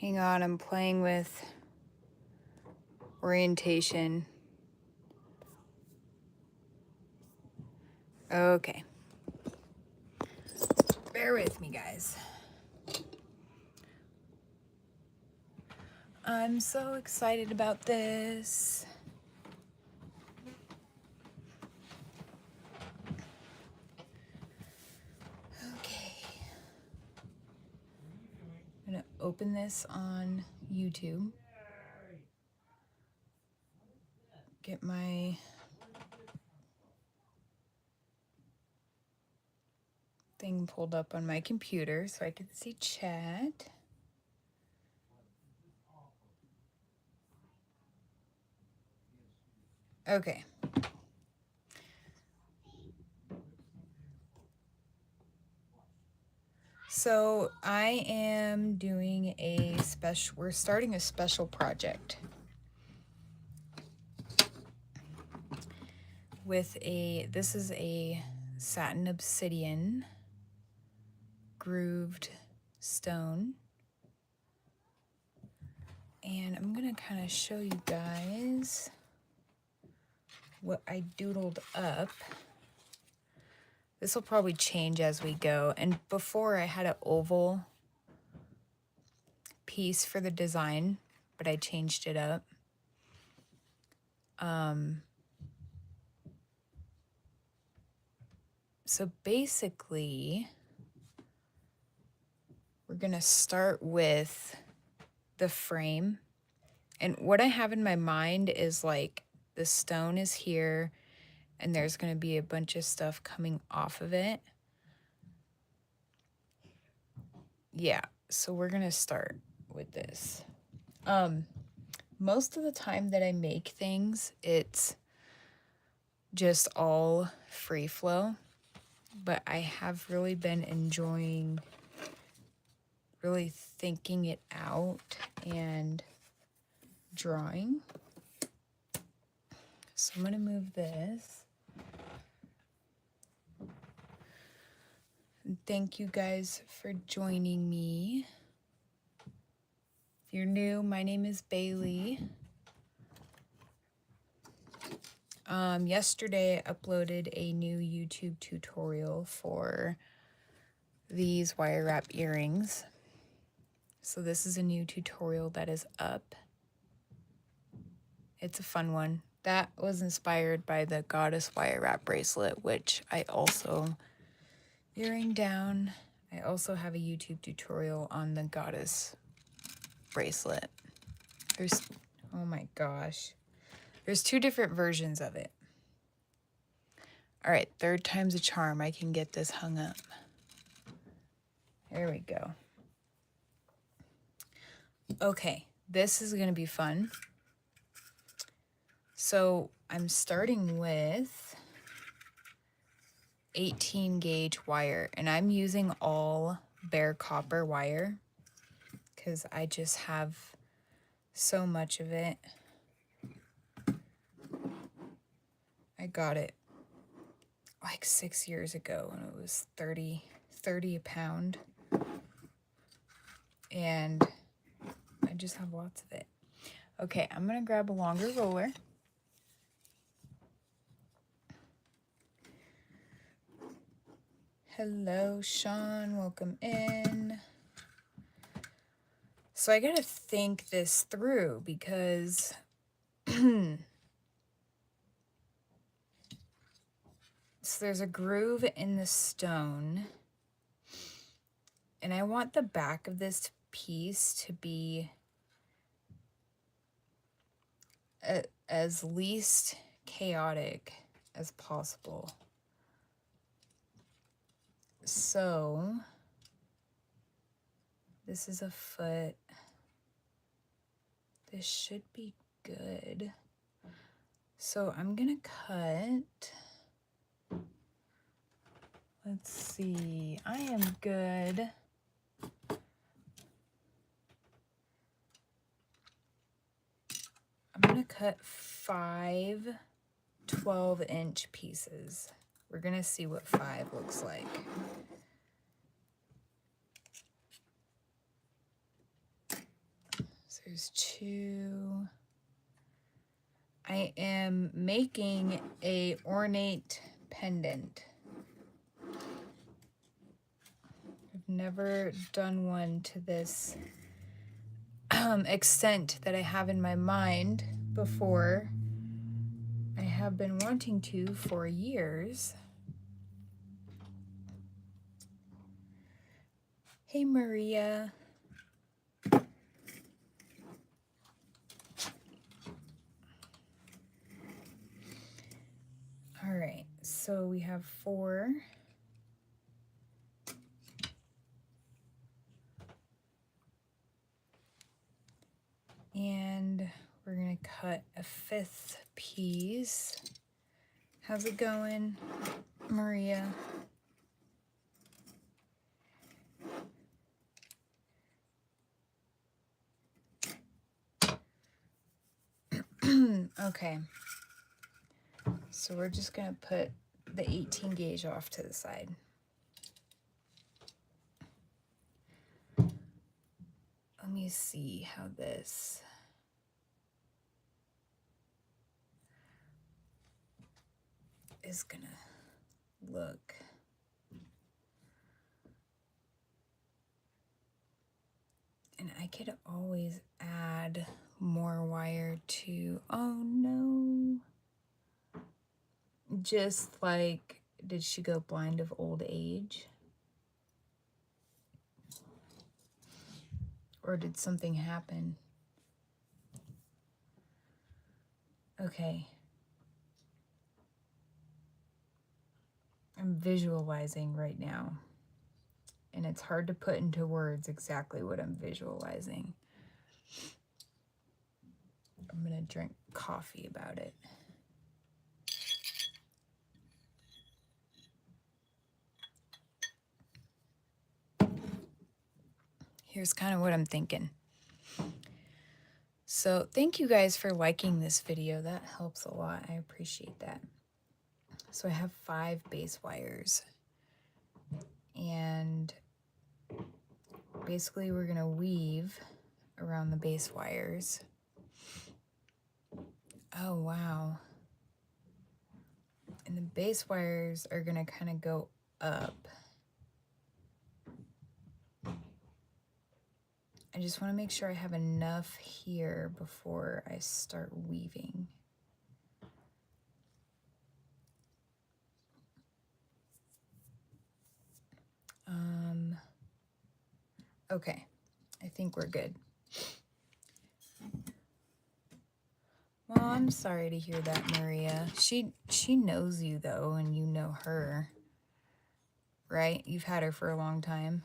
Hang on, I'm playing with orientation. Okay. Bear with me, guys. I'm so excited about this. Okay. I'm gonna open this on YouTube. Get my thing pulled up on my computer so I can see chat. Okay. So I am doing we're starting a special project with this is a Satin Obsidian grooved stone. And I'm gonna kind of show you guys what I doodled up. This will probably change as we go. And before I had an oval piece for the design, but I changed it up. So basically, we're gonna start with the frame. And what I have in my mind is like the stone is here and there's gonna be a bunch of stuff coming off of it. Yeah, so we're gonna start with this. Most of the time that I make things, it's just all free flow, but I have really been enjoying really thinking it out and drawing. So I'm gonna move this. And thank you guys for joining me. If you're new, my name is Bailey. Yesterday I uploaded a new YouTube tutorial for these wire wrap earrings. So this is a new tutorial that is up. It's a fun one. That was inspired by the goddess wire wrap bracelet, which I also, earring down, I also have a YouTube tutorial on the goddess bracelet. Oh my gosh. There's 2 different versions of it. All right, 3rd time's a charm. I can get this hung up. There we go. Okay, this is gonna be fun. So I'm starting with 18 gauge wire, and I'm using all bare copper wire because I just have so much of it. I got it like 6 years ago and it was 30 a pound. And I just have lots of it. Okay, I'm gonna grab a longer roller. Hello, Sean, welcome in. So I gotta think this through because so there's a groove in the stone, and I want the back of this piece to be as least chaotic as possible. So this is a foot. This should be good. So I'm gonna cut. Let's see, I am good. I'm gonna cut 5 12-inch pieces. We're gonna see what 5 looks like. there's 2. I am making a ornate pendant. I've never done one to this extent that I have in my mind before. I have been wanting to for years. Hey, Maria. All right, so we have 4. And we're gonna cut a 5th piece. How's it going, Maria? Okay, so we're just gonna put the 18 gauge off to the side. Let me see how this is gonna look. And I could always add more wire to, oh no. Just like, did she go blind of old age? Or did something happen? Okay. I'm visualizing right now. And it's hard to put into words exactly what I'm visualizing. I'm gonna drink coffee about it. Here's kind of what I'm thinking. So thank you guys for liking this video. That helps a lot. I appreciate that. So I have 5 base wires. And basically we're gonna weave around the base wires. Oh, wow. And the base wires are gonna kind of go up. I just want to make sure I have enough here before I start weaving. Okay, I think we're good. Well, I'm sorry to hear that, Maria. She knows you though, and you know her, right? You've had her for a long time.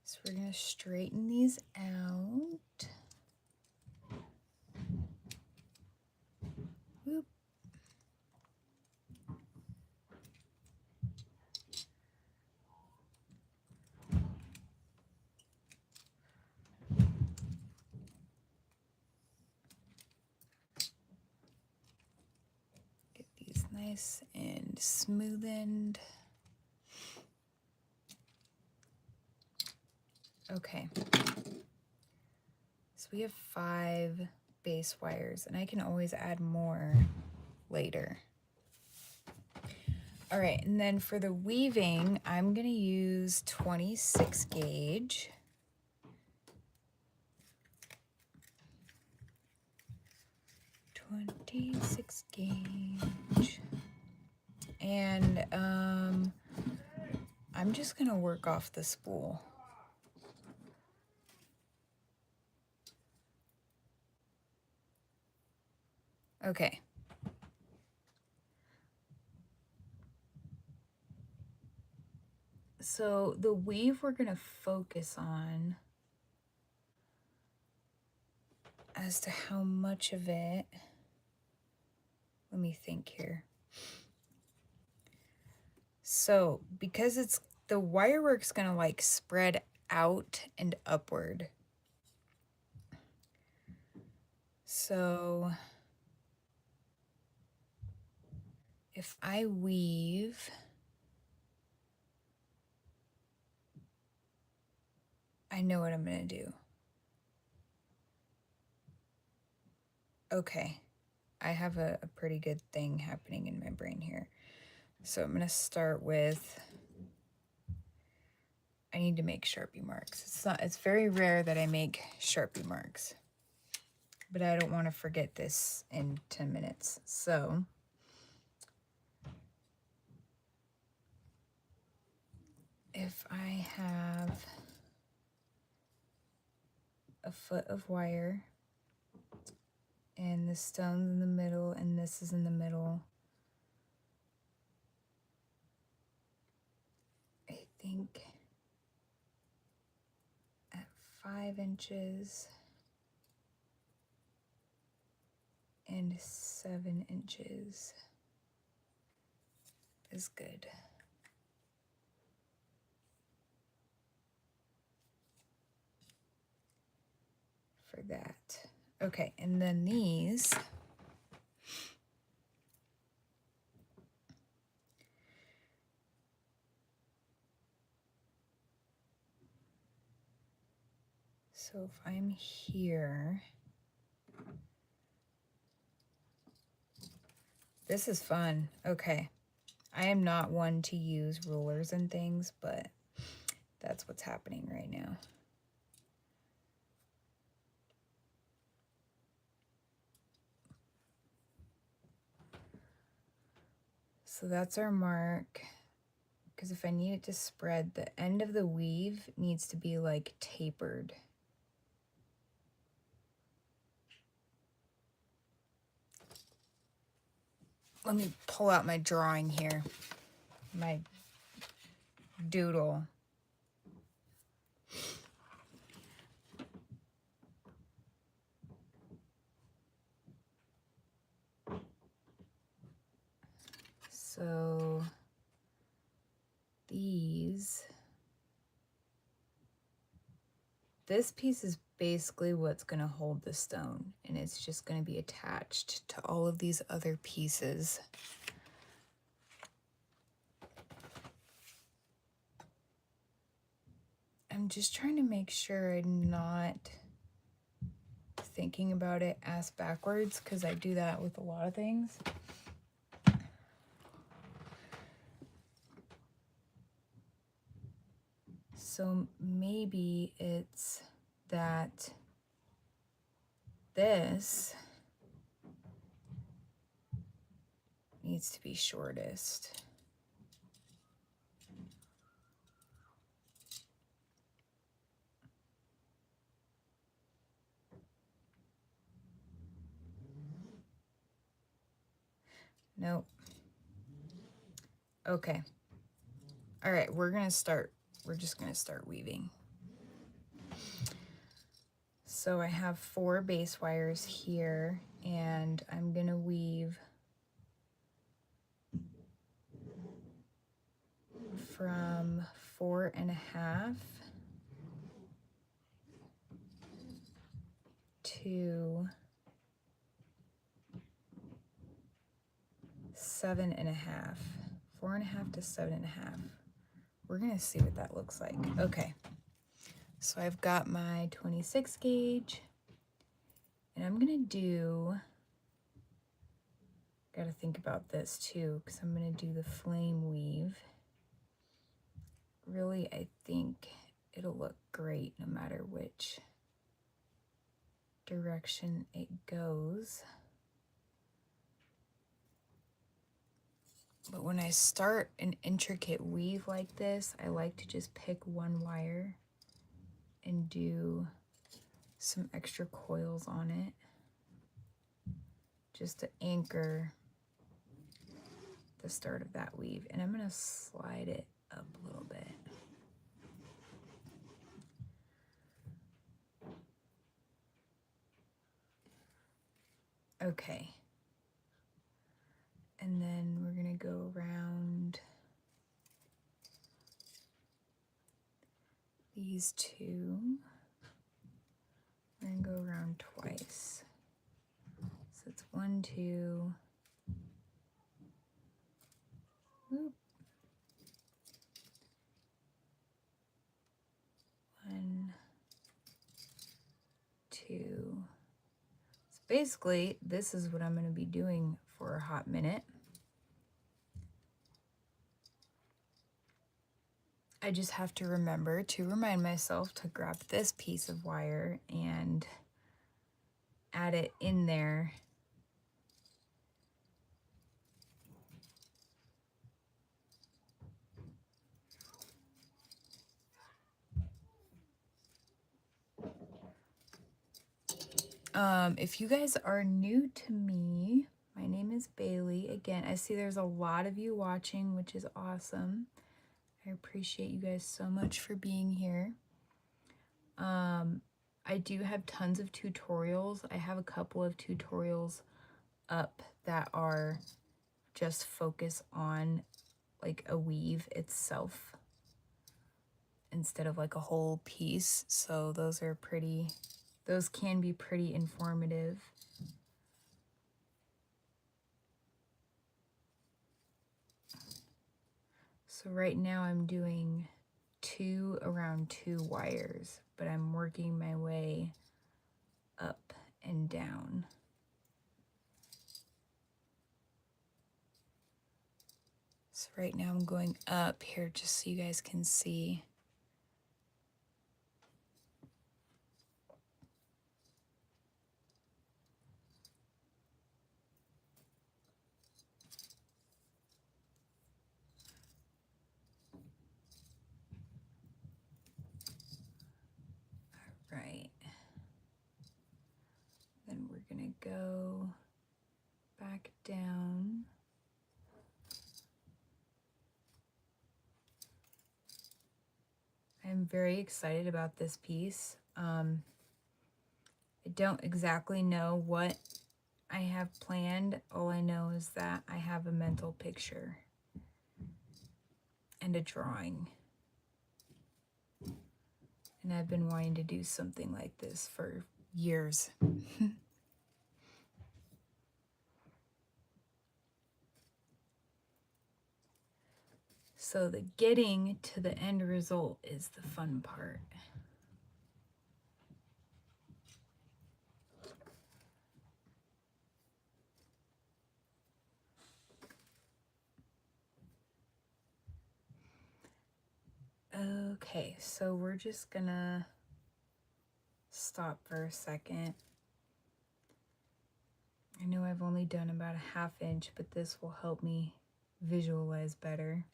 So we're gonna straighten these out. Whoop. Get these nice and smoothened. Okay. So we have 5 base wires, and I can always add more later. All right, and then for the weaving, I'm gonna use 26 gauge. And I'm just gonna work off the spool. Okay. So the weave we're gonna focus on as to how much of it, let me think here. So because it's, the wire work's gonna like spread out and upward. So if I weave, I know what I'm going to do. Okay, I have a pretty good thing happening in my brain here. So I'm going to start with, I need to make Sharpie marks. It's very rare that I make Sharpie marks, but I don't want to forget this in 10 minutes. So if I have a foot of wire and the stone's in the middle and this is in the middle, I think at 5 inches and 7 inches is good. For that. Okay, and then these, so if I'm here, this is fun. Okay, I am not one to use rulers and things, but that's what's happening right now. So that's our mark, because if I need it to spread, the end of the weave needs to be like tapered. Let me pull out my drawing here, my doodle. So this piece is basically what's going to hold the stone, and it's just going to be attached to all of these other pieces. I'm just trying to make sure I'm not thinking about it ass backwards, because I do that with a lot of things. So maybe it's that this needs to be shortest. Nope. Okay. All right, we're just gonna start weaving. So I have 4 base wires here, and I'm gonna weave from 4.5 to 7.5. 4.5 to 7.5. We're gonna see what that looks like. Okay, so I've got my 26 gauge, and I'm gonna gotta think about this too, because I'm gonna do the flame weave. Really, I think it'll look great no matter which direction it goes. But when I start an intricate weave like this, I like to just pick one wire and do some extra coils on it, just to anchor the start of that weave. And I'm gonna slide it up a little bit. Okay. And then we're gonna go around these two. We're gonna go around twice. 1, 2. Whoop. 1, 2. So basically, this is what I'm going to be doing for a hot minute. I just have to remember to remind myself to grab this piece of wire and add it in there. If you guys are new to me, my name is Bailey. Again, I see there's a lot of you watching, which is awesome. I appreciate you guys so much for being here. I do have tons of tutorials. I have a couple of tutorials up that are just focus on like a weave itself instead of like a whole piece. So those can be pretty informative. So right now I'm doing 2 around 2 wires, but I'm working my way up and down. So right now I'm going up here just so you guys can see. All right. Then we're gonna go back down. I'm very excited about this piece. I don't exactly know what I have planned. All I know is that I have a mental picture and a drawing. And I've been wanting to do something like this for years. So the getting to the end result is the fun part. Okay, so we're just gonna stop for a second. I know I've only done about a 1/2 inch, but this will help me visualize better.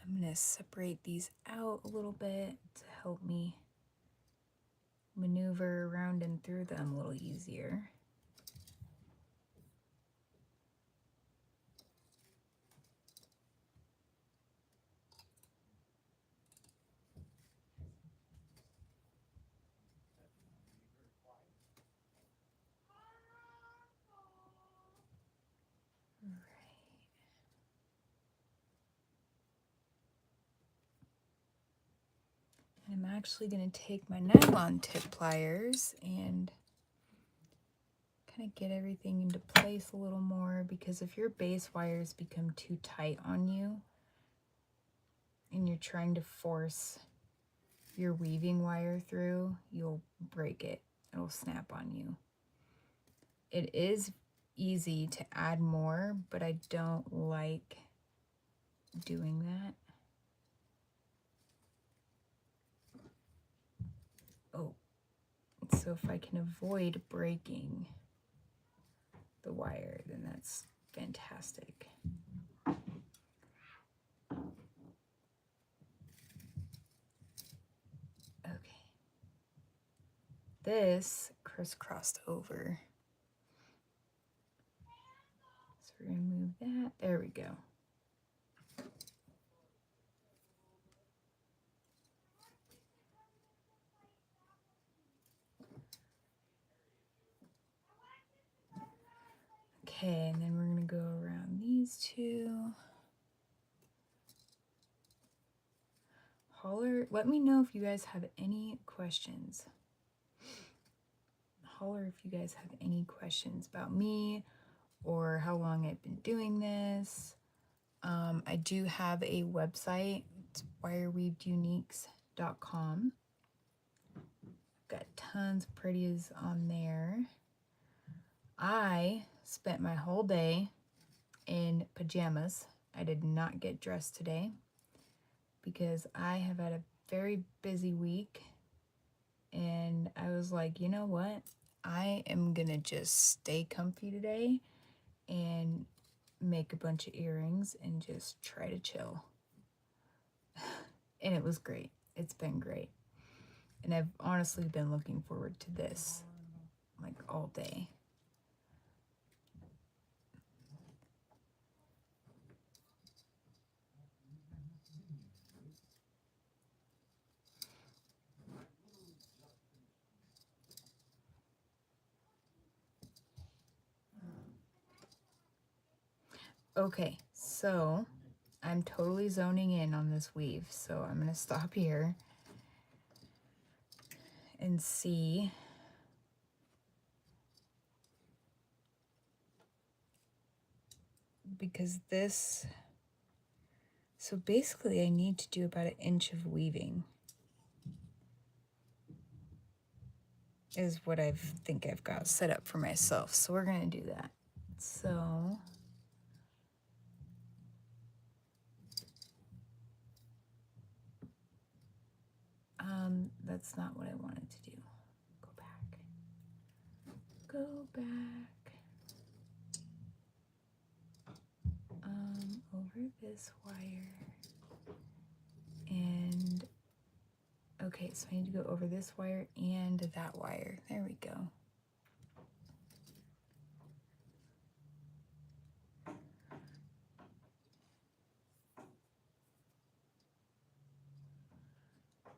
I'm gonna separate these out a little bit to help me maneuver around and through them a little easier. I'm actually going to take my nylon tip pliers and kind of get everything into place a little more, because if your base wires become too tight on you and you're trying to force your weaving wire through, you'll break it. It'll snap on you. It is easy to add more, but I don't like doing that. Oh, so if I can avoid breaking the wire, then that's fantastic. Okay. This crisscrossed over. So we're gonna move that. There we go. Okay, and then we're gonna go around these two. Holler, let me know if you guys have any questions. holler if you guys have any questions about me or how long I've been doing this. I do have a website. It's wireweaveduniques.com. Got tons of pretties on there. I spent my whole day in pajamas. I did not get dressed today because I have had a very busy week, and I was like, you know what? I am gonna just stay comfy today and make a bunch of earrings and just try to chill. And it was great. It's been great. And I've honestly been looking forward to this like all day. Okay, so I'm totally zoning in on this weave, so I'm gonna stop here and see. Because this, so basically I need to do about 1 inch of weaving is what I think I've got set up for myself. So we're gonna do that. So that's not what I wanted to do. Go back. Go back. Over this wire. And okay, so I need to go over this wire and that wire. There we go.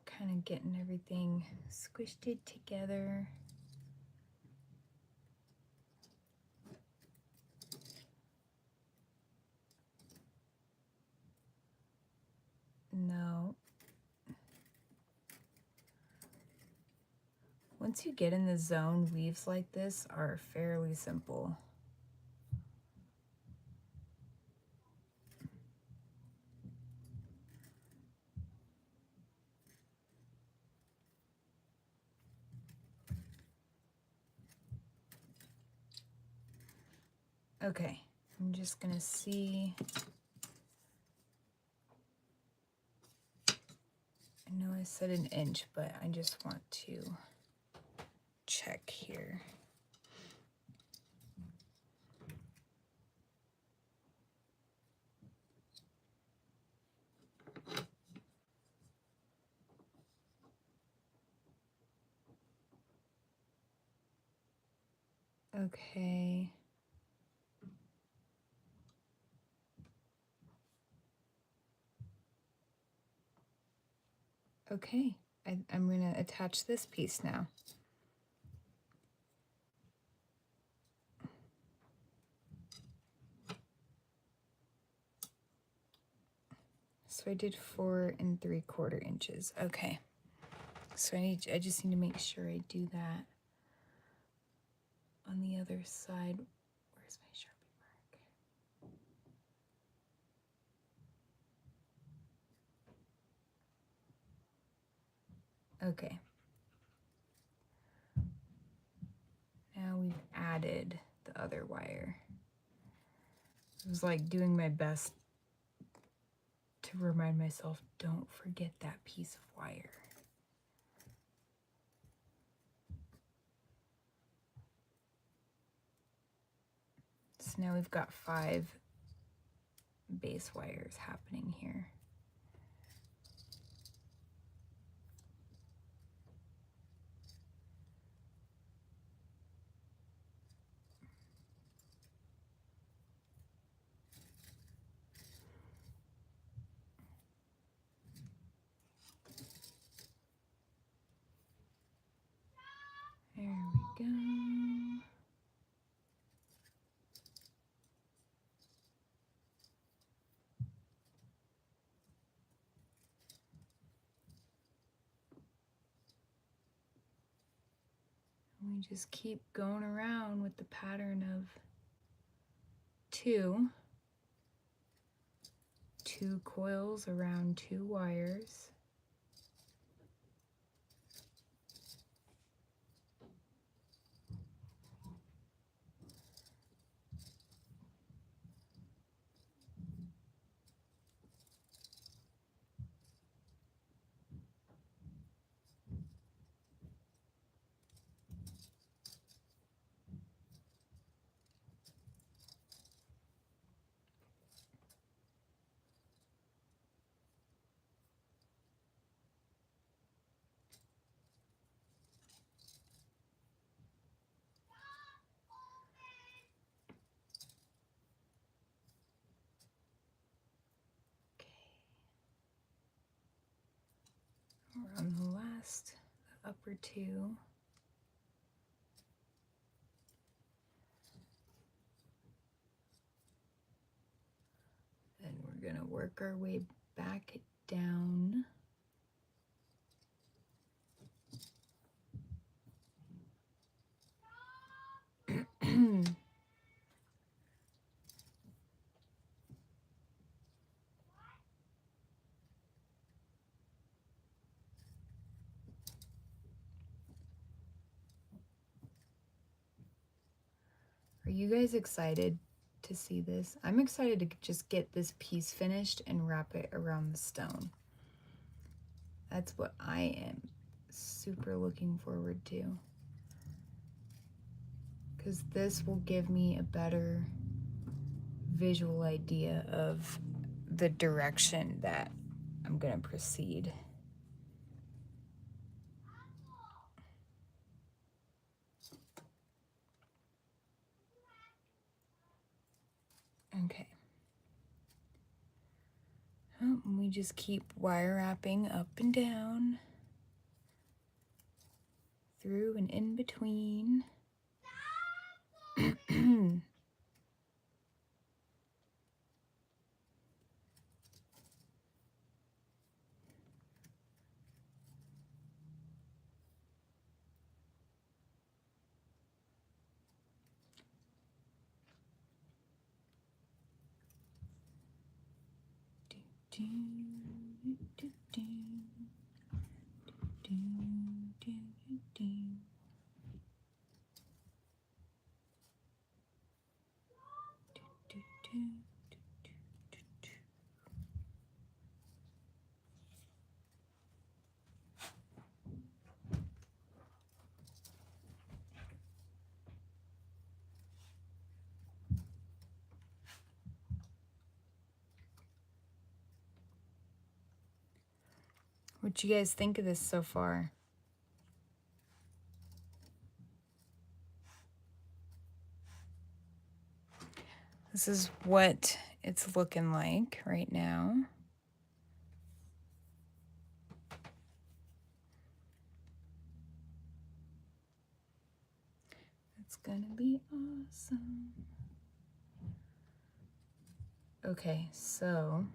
Kind of getting everything squished it together. No. Once you get in the zone, weaves like this are fairly simple. Okay, I'm just gonna see. I know I said 1 inch, but I just want to check here. Okay. Okay, I'm gonna attach this piece now. So I did 4 3/4 inches. Okay. So I just need to make sure I do that on the other side. Where's my Sharpie mark? Okay. Now we've added the other wire. I was like doing my best to remind myself, don't forget that piece of wire. So now we've got 5 base wires happening here. There we go. just keep going around with the pattern of two coils around 2 wires. We're on the last, the upper 2. And we're going to work our way back down. Are you guys excited to see this? I'm excited to just get this piece finished and wrap it around the stone. That's what I am super looking forward to. Because this will give me a better visual idea of the direction that I'm going to proceed. Okay. Oh, and we just keep wire wrapping up and down, through and in between. What you guys think of this so far? This is what it's looking like right now. It's gonna be awesome. Okay, so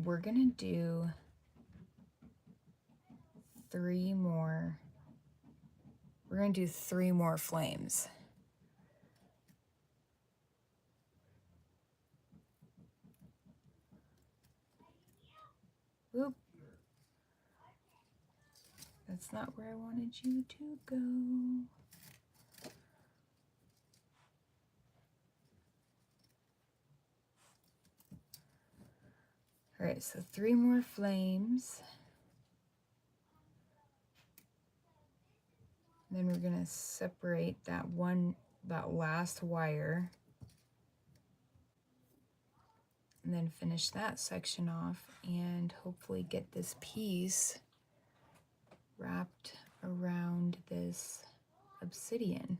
we're gonna do 3 more. We're gonna do 3 more flames. Oop. That's not where I wanted you to go. All right, so 3 more flames. Then we're gonna separate that last wire, and then finish that section off and hopefully get this piece wrapped around this obsidian.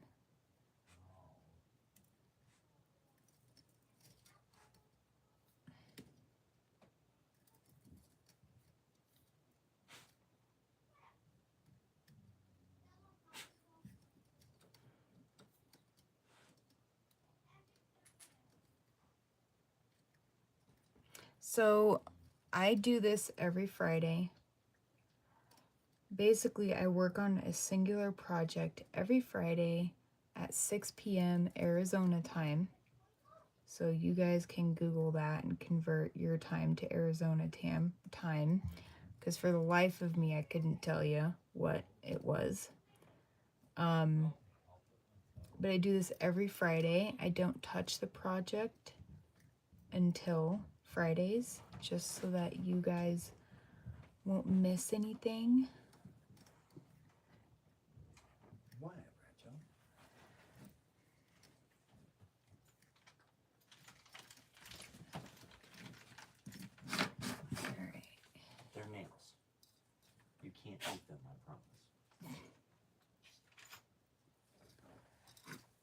So I do this every Friday. Basically, I work on a singular project every Friday at 6 p.m. Arizona time. So you guys can Google that and convert your time to Arizona time. Because for the life of me, I couldn't tell you what it was. But I do this every Friday. I don't touch the project until Fridays, just so that you guys won't miss anything. Whatever, Joe. All right. They're nails. You can't eat them, I promise.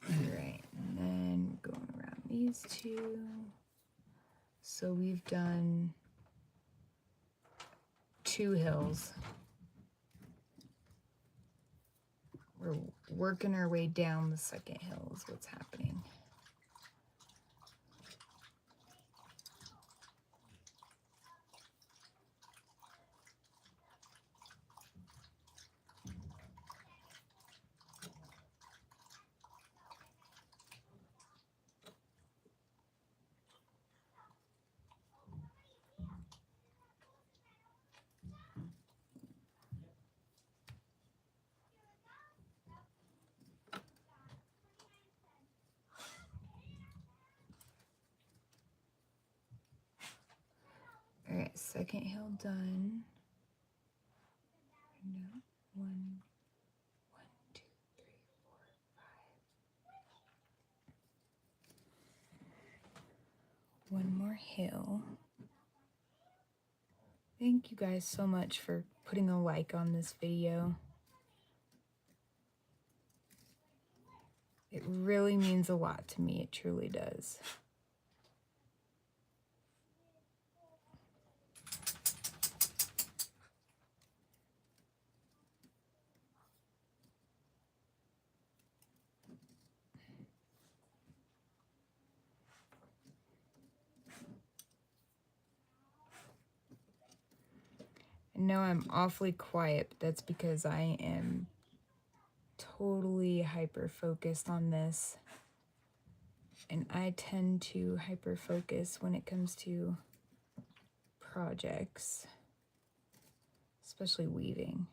All right, and then going around these two. So we've done 2 hills. We're working our way down the second hill is what's happening. All right, second hill done. No, one, 2, 3, 4, 5. One more hill. Thank you guys so much for putting a like on this video. It really means a lot to me. It truly does. I know I'm awfully quiet, but that's because I am totally hyper focused on this. And I tend to hyper focus when it comes to projects, especially weaving.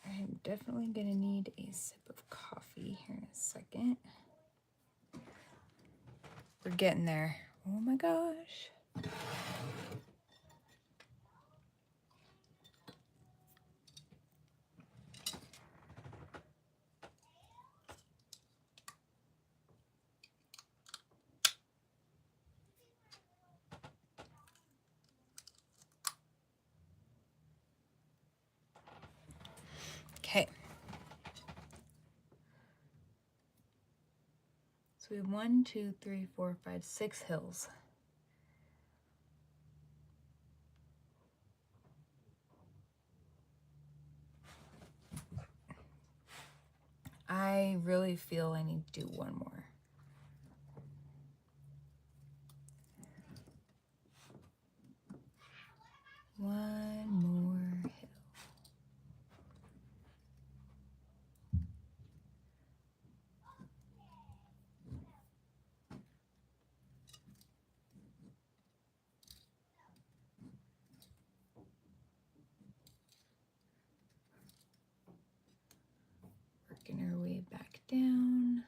I'm definitely gonna need a sip of coffee here in a second. We're getting there. Oh my gosh. Okay. So we have 1, 2, 3, 4, 5, 6 hills. I really feel I need to do one more. One more hill. Working our way back down.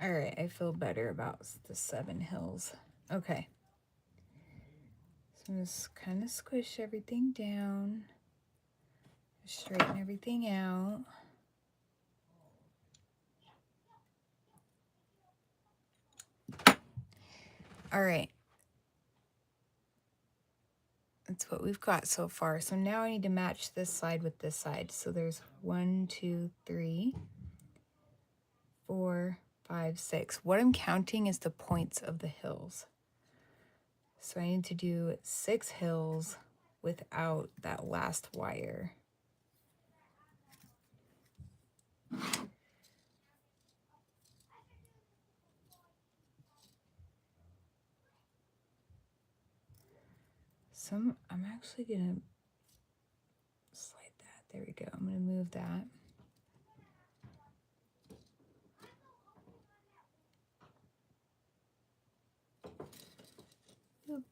All right, I feel better about the 7 hills. Okay. So I'm just kind of squish everything down, straighten everything out. All right. That's what we've got so far. So now I need to match this side with this side. So there's 1, 2, 3, 4, 5, 6. What I'm counting is the points of the hills. So I need to do 6 hills without that last wire. I'm actually gonna slide that. There we go. I'm gonna move that. Oop.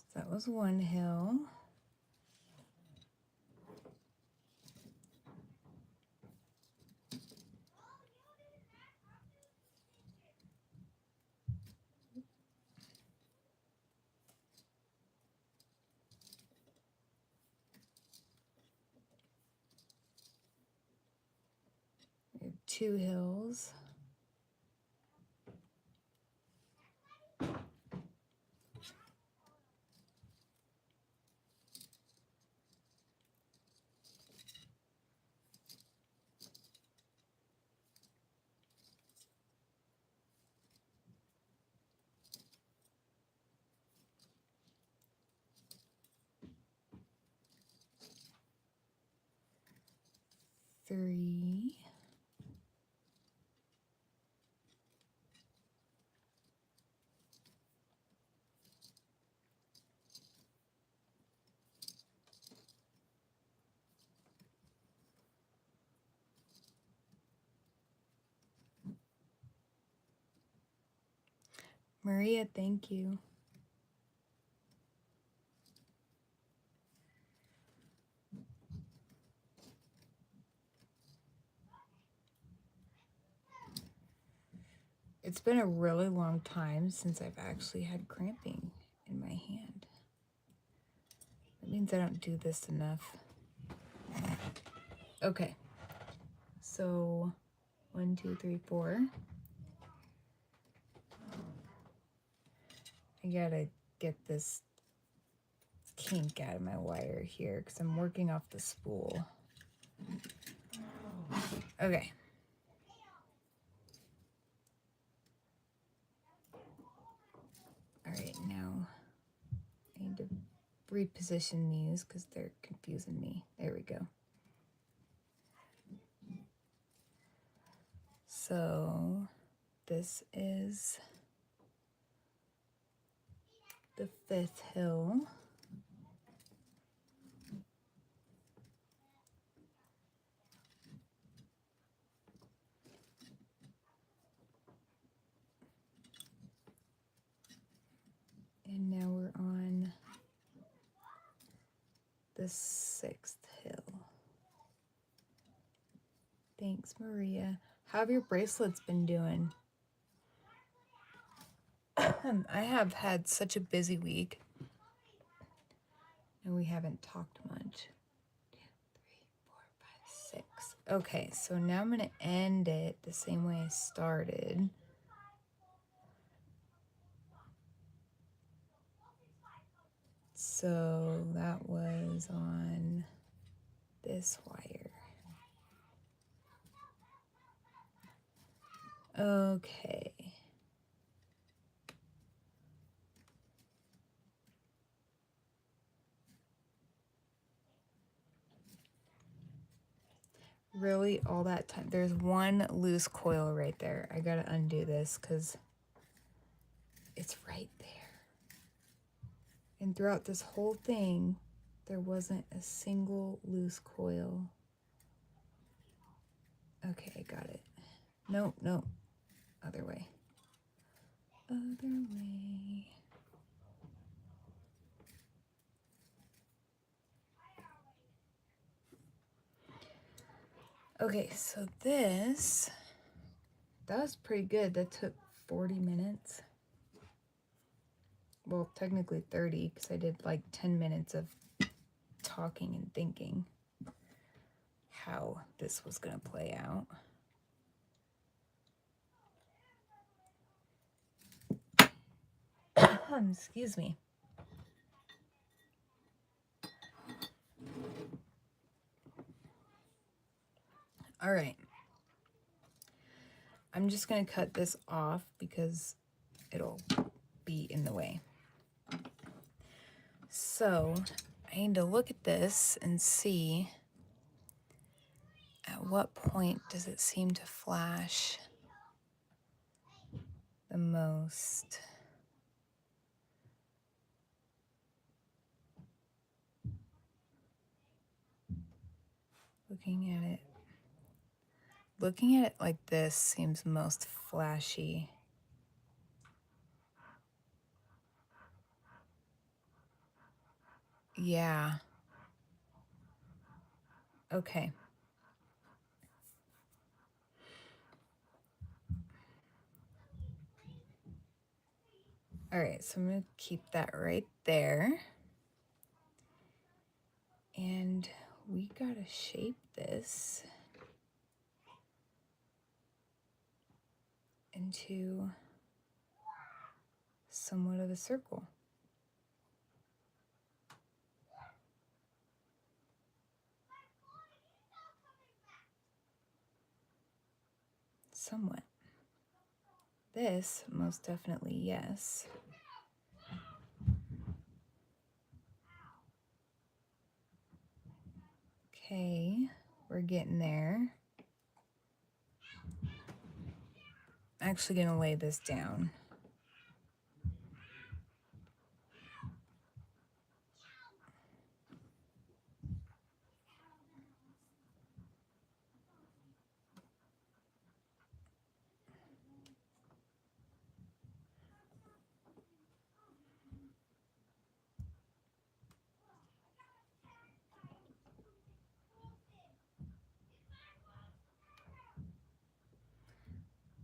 So that was one hill. We have 2 hills. Three. Maria, thank you. It's been a really long time since I've actually had cramping in my hand. That means I don't do this enough. Okay. So 1, 2, 3, 4. I gotta get this kink out of my wire here because I'm working off the spool. Okay. All right, now I need to reposition these because they're confusing me. There we go. So this is the 5th hill. And now we're on the 6th hill. Thanks, Maria. How have your bracelets been doing? I have had such a busy week. And we haven't talked much. 2, 3, 4, 5, 6. Okay, so now I'm going to end it the same way I started. So that was on this wire. Okay. Really, all that time? There's one loose coil right there. I gotta undo this because it's right there. And throughout this whole thing, there wasn't a single loose coil. Okay, I got it. Nope, nope. Other way. Other way. Okay, so that was pretty good. That took 40 minutes. Well, technically 30 because I did like 10 minutes of talking and thinking how this was going to play out. Excuse me. All right. I'm just going to cut this off because it'll be in the way. So I need to look at this and see at what point does it seem to flash the most. Looking at it like this seems most flashy. Yeah. Okay. All right, so I'm going to keep that right there. And we got to shape this into somewhat of a circle. Somewhat. This, most definitely, yes. Okay, we're getting there. I'm actually going to lay this down.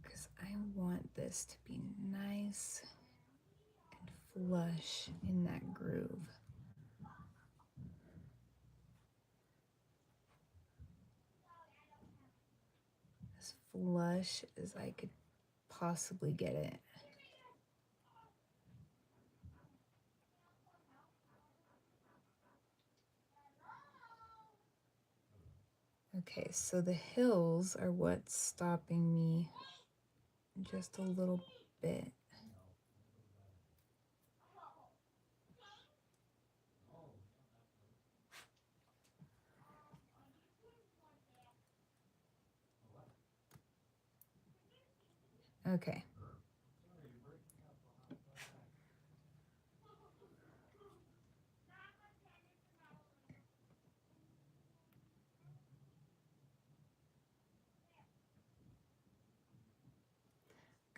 Because I want this to be nice and flush in that groove. As flush as I could possibly get it. Okay, so the hills are what's stopping me just a little bit. Okay.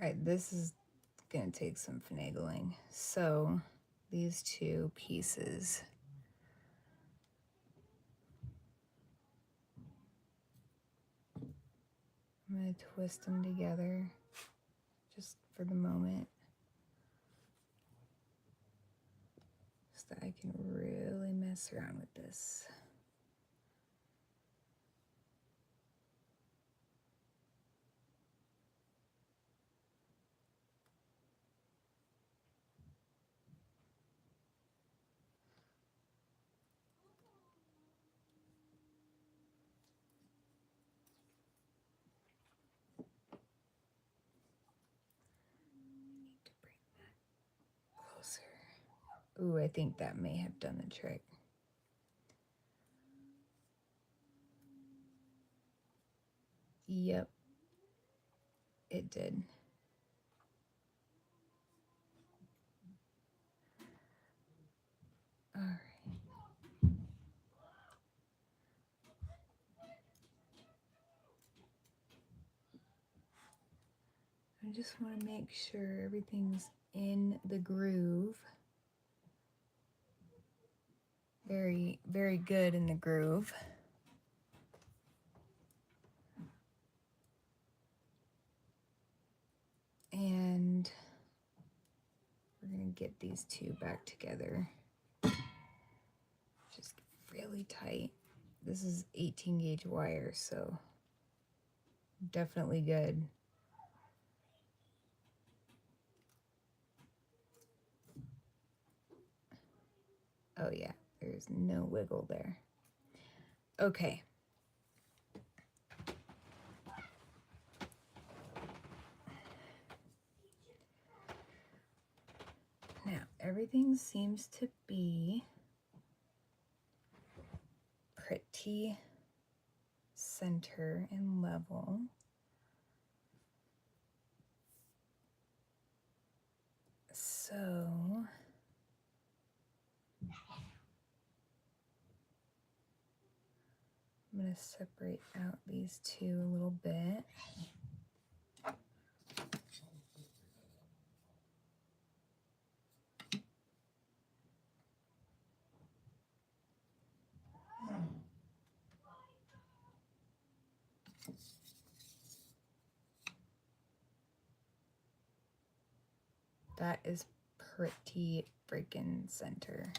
All right, this is going to take some finagling. So these two pieces, I'm going to twist them together just for the moment so that I can really mess around with this. Need to bring that closer. Ooh, I think that may have done the trick. Yep, it did. All right. I just want to make sure everything's in the groove. Very, very good in the groove. And we're going to get these two back together. Just really tight. This is 18 gauge wire, so definitely good. Oh yeah, there's no wiggle there. Okay. Now, everything seems to be pretty center and level. So, I'm going to separate out these two a little bit. That is pretty freaking center.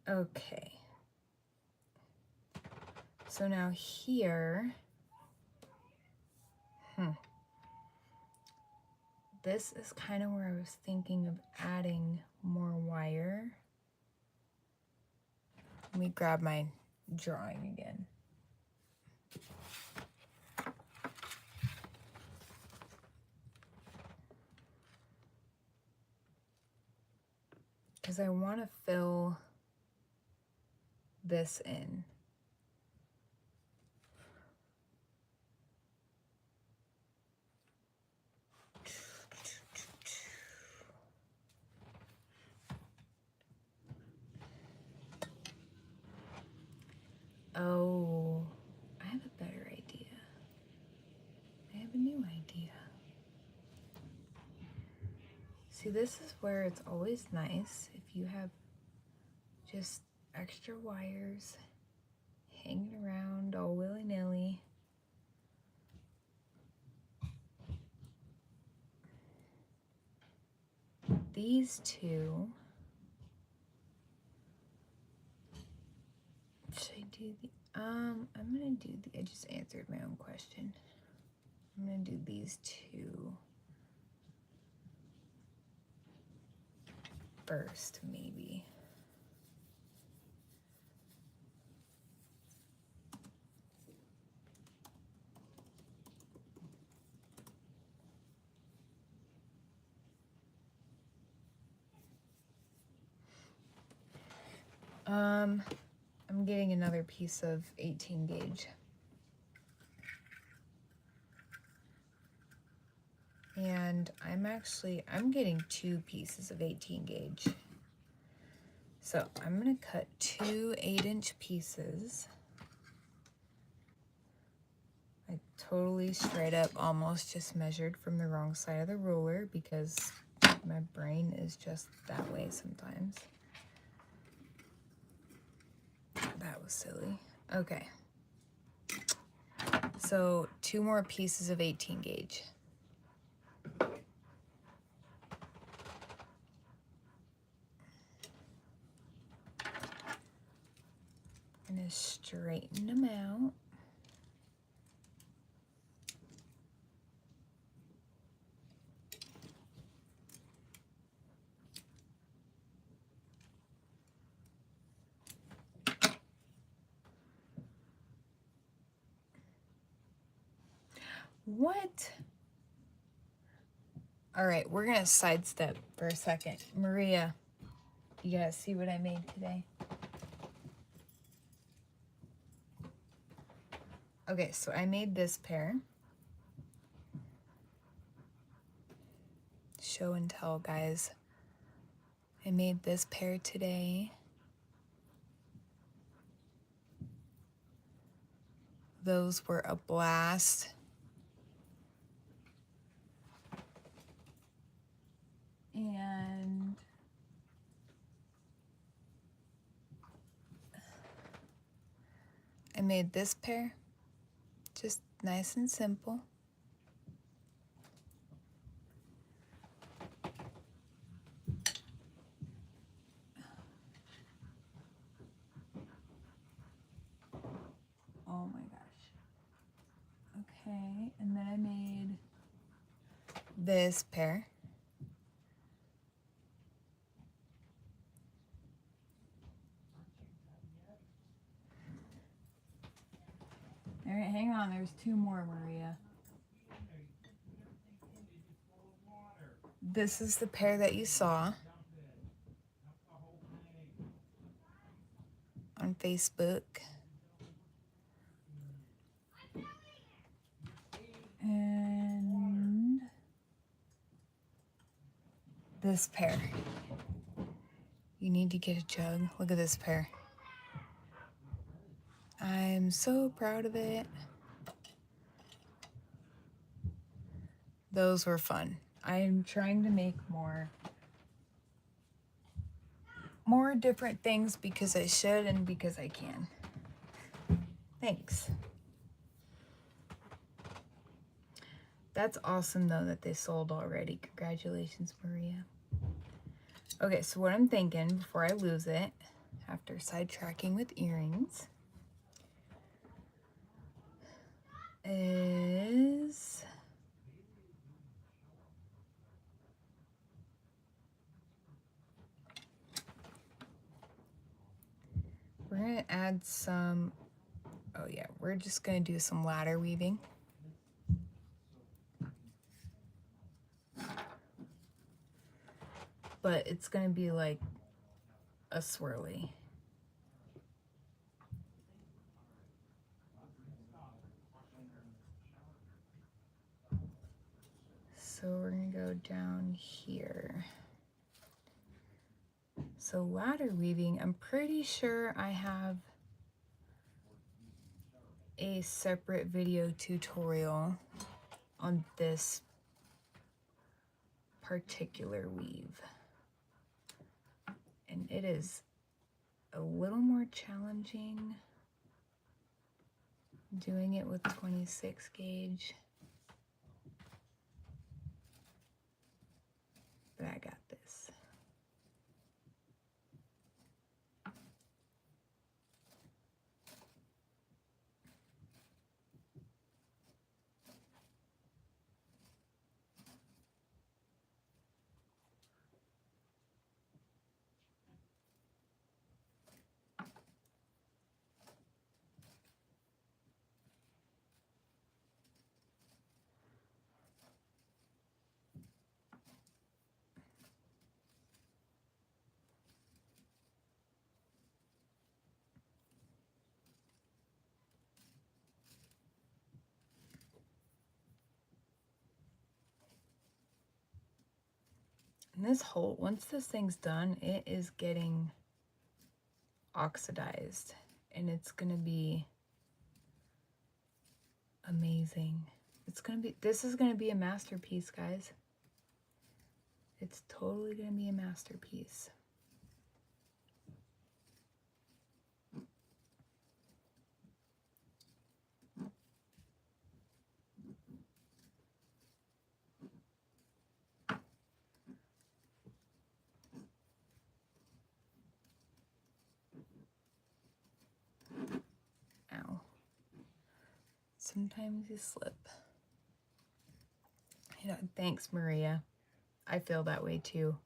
Okay. So now here, this is kind of where I was thinking of adding more wire. Let me grab my drawing again. Because I want to fill this in. Oh, I have a better idea. I have a new idea. See, this is where it's always nice if you have just extra wires hanging around all willy-nilly. These two, should I do the, I'm gonna do the, I just answered my own question. I'm gonna do these two first, maybe. I'm getting another piece of 18 gauge. And I'm getting two pieces of 18 gauge. So I'm gonna cut two 8-inch pieces. I totally straight up almost just measured from the wrong side of the ruler because my brain is just that way sometimes. That was silly. Okay. So 2 more pieces of 18 gauge. I'm gonna straighten them out. What? All right, we're gonna sidestep for a second. Maria, you guys see what I made today? Okay, so I made this pair. Show and tell, guys. I made this pair today. Those were a blast. And I made this pair, just nice and simple. Oh my gosh. Okay, and then I made this pair. All right, hang on, there's two more, Maria. This is the pair that you saw on Facebook. And this pair. You need to get a jug. Look at this pair. I'm so proud of it. Those were fun. I'm trying to make more different things because I should and because I can. Thanks. That's awesome though that they sold already. Congratulations, Maria. Okay, so what I'm thinking before I lose it, after sidetracking with earrings, is we're gonna add some, oh yeah, we're just gonna do some ladder weaving. But it's gonna be like a swirly. So we're gonna go down here. So ladder weaving, I'm pretty sure I have a separate video tutorial on this particular weave. And it is a little more challenging doing it with 26 gauge. But I got this. And this whole, once this thing's done, it is getting oxidized and it's gonna be amazing. It's gonna be, this is gonna be a masterpiece, guys. It's totally gonna be a masterpiece. Ow. Sometimes you slip. You know, thanks, Maria. I feel that way too.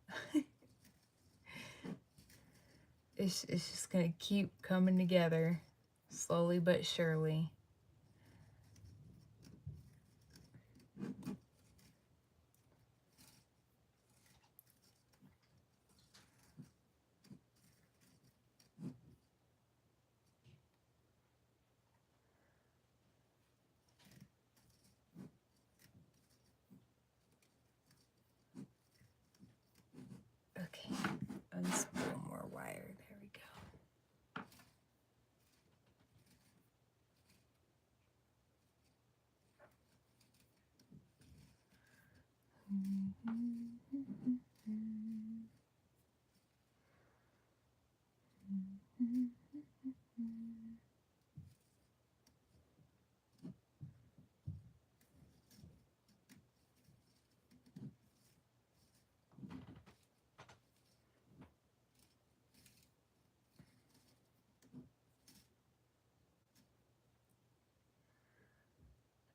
It's just gonna keep coming together, slowly but surely. Okay, just a little more wire. There we go.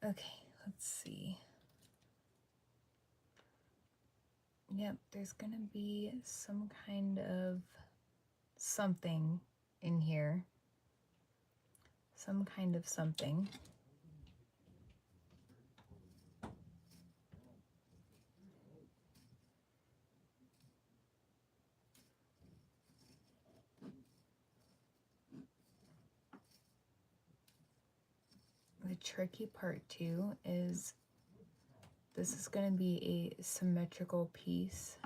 Okay, let's see. Yep, there's gonna be some kind of something in here. Some kind of something. The tricky part too is this is going to be a symmetrical piece.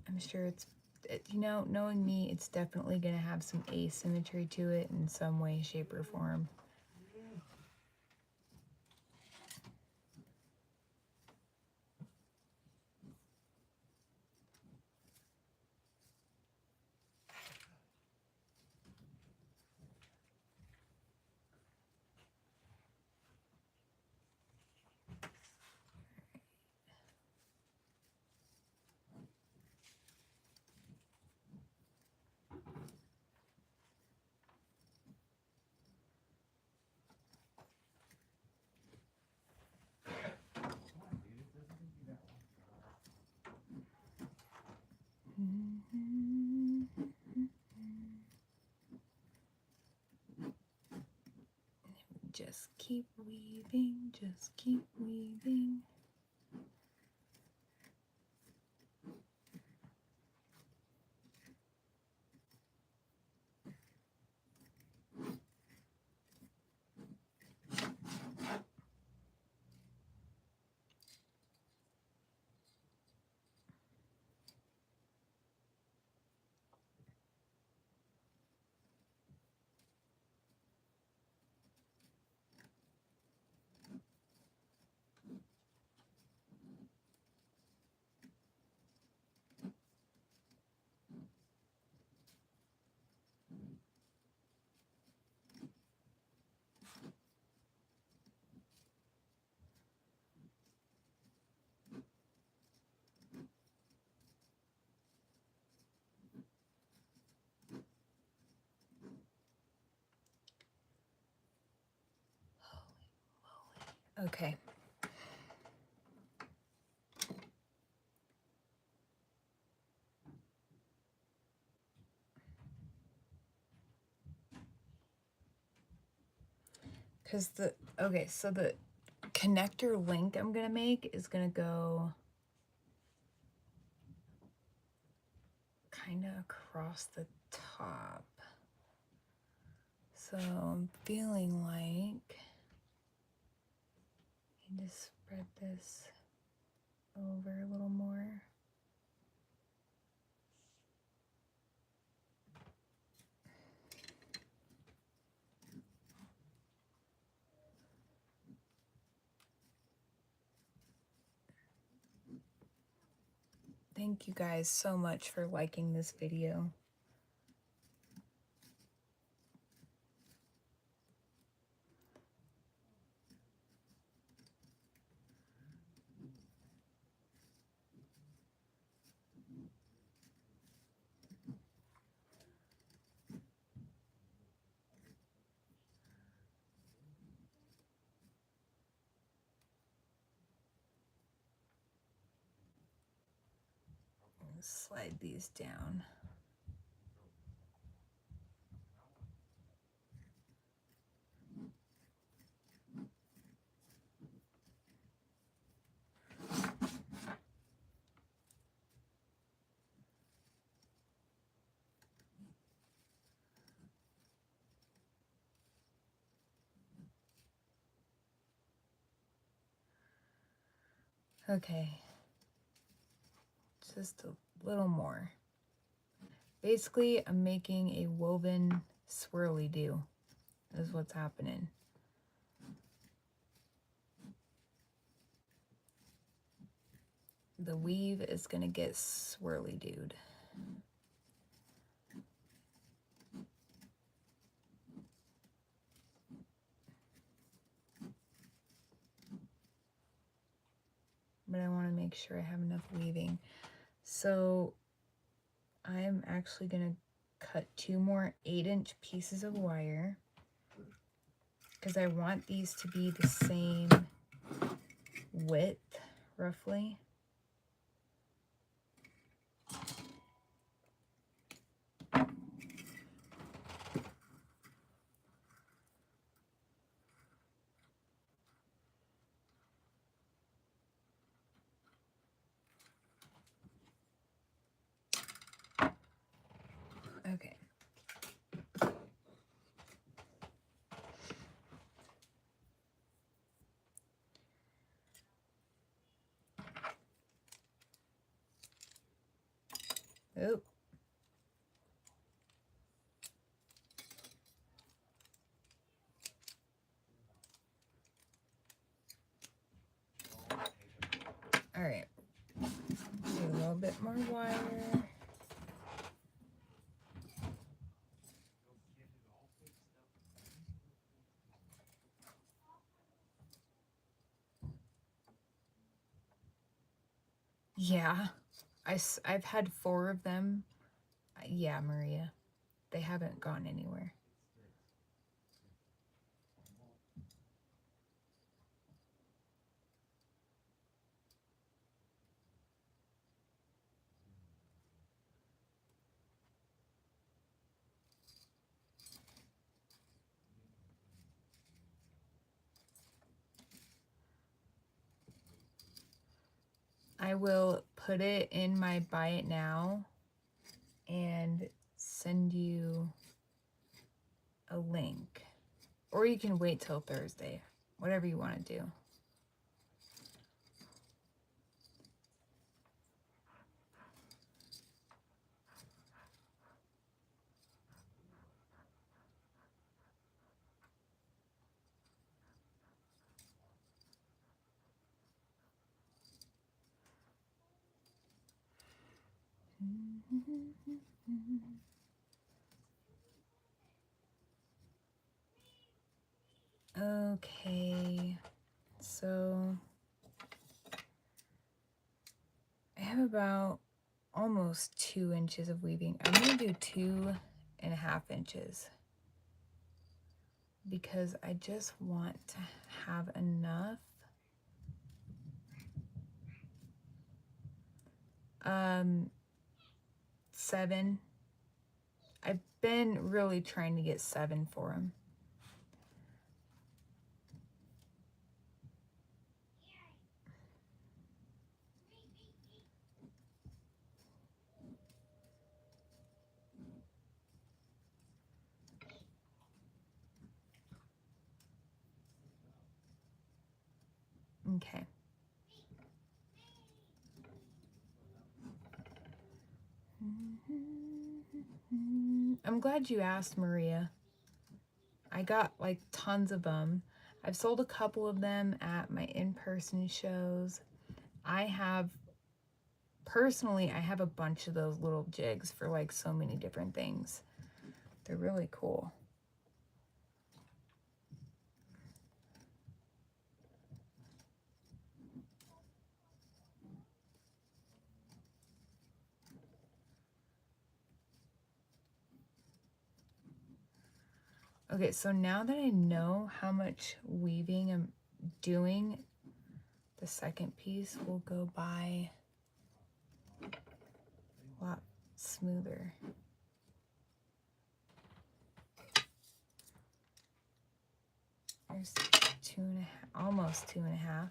I'm sure you know, knowing me, it's definitely going to have some asymmetry to it in some way, shape, or form. Just keep weaving, just keep weaving. Okay. Because so the connector link I'm going to make is going to go kind of across the top. So I'm feeling like I need to spread this over a little more. Thank you guys so much for liking this video. Slide these down. Okay, just a little more. Basically, I'm making a woven swirly-do is what's happening. The weave is gonna get swirly, dude. But I want to make sure I have enough weaving. So I'm actually gonna cut 2 more 8-inch pieces of wire because I want these to be the same width, roughly. Okay. Oh. All right. Do a little bit more wire. Yeah. I've had 4 of them. Yeah, Maria. They haven't gone anywhere. I will put it in my buy it now and send you a link. Or you can wait till Thursday. Whatever you want to do. Okay, so I have about almost 2 inches of weaving. I'm gonna do 2.5 inches because I just want to have enough. 7. I've been really trying to get 7 for him. Okay. I'm glad you asked, Maria. I got like tons of them. I've sold a couple of them at my in-person shows. Personally, I have a bunch of those little jigs for like so many different things. They're really cool. Okay, so now that I know how much weaving I'm doing, the second piece will go by a lot smoother. There's 2.5, almost 2.5.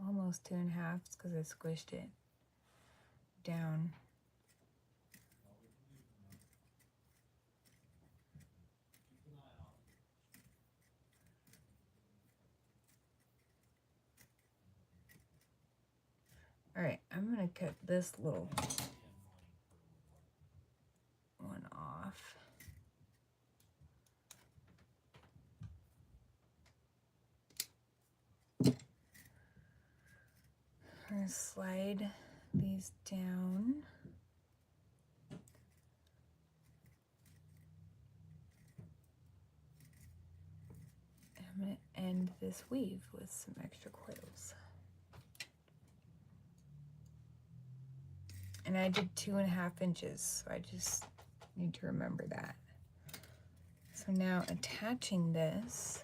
Almost 2.5 because I squished it down. All right, I'm gonna cut this little one off. I'm gonna slide these down. I'm going to end this weave with some extra coils. And I did 2.5 inches, so I just need to remember that. So now attaching this,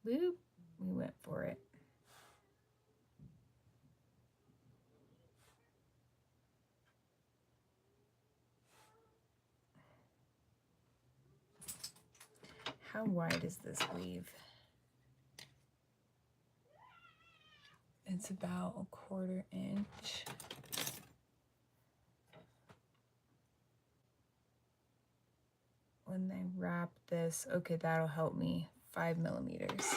boop, we went for it. How wide is this weave? It's about 1/4 inch. When I wrap this, okay, that'll help me, 5 millimeters.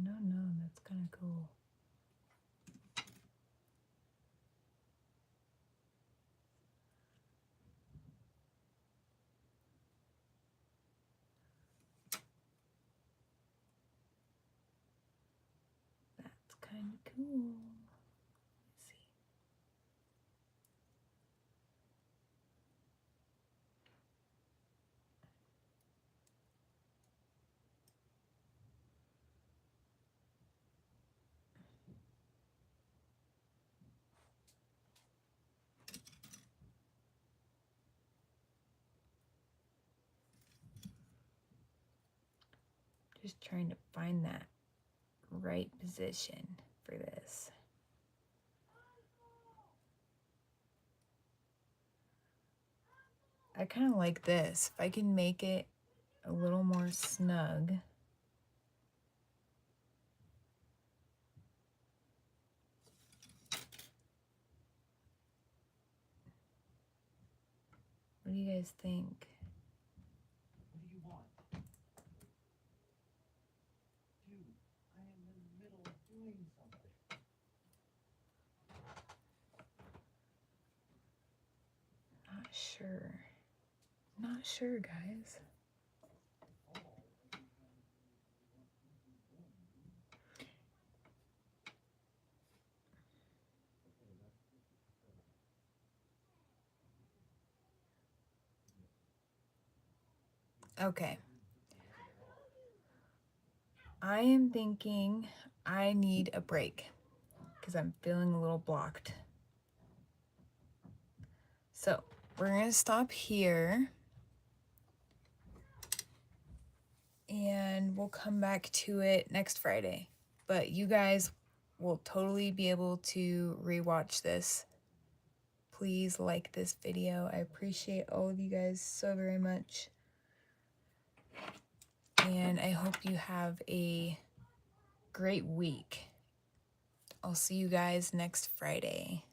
No, that's kind of cool. That's kind of cool. Let's see. Just trying to find that right position for this. I kind of like this. If I can make it a little more snug. What do you guys think? What do you want? Dude, I am in the middle of doing something. Not sure. Not sure, guys. Okay. I am thinking I need a break because I'm feeling a little blocked. So we're going to stop here and we'll come back to it next Friday. But you guys will totally be able to rewatch this. Please like this video. I appreciate all of you guys so very much. And I hope you have a great week. I'll see you guys next Friday.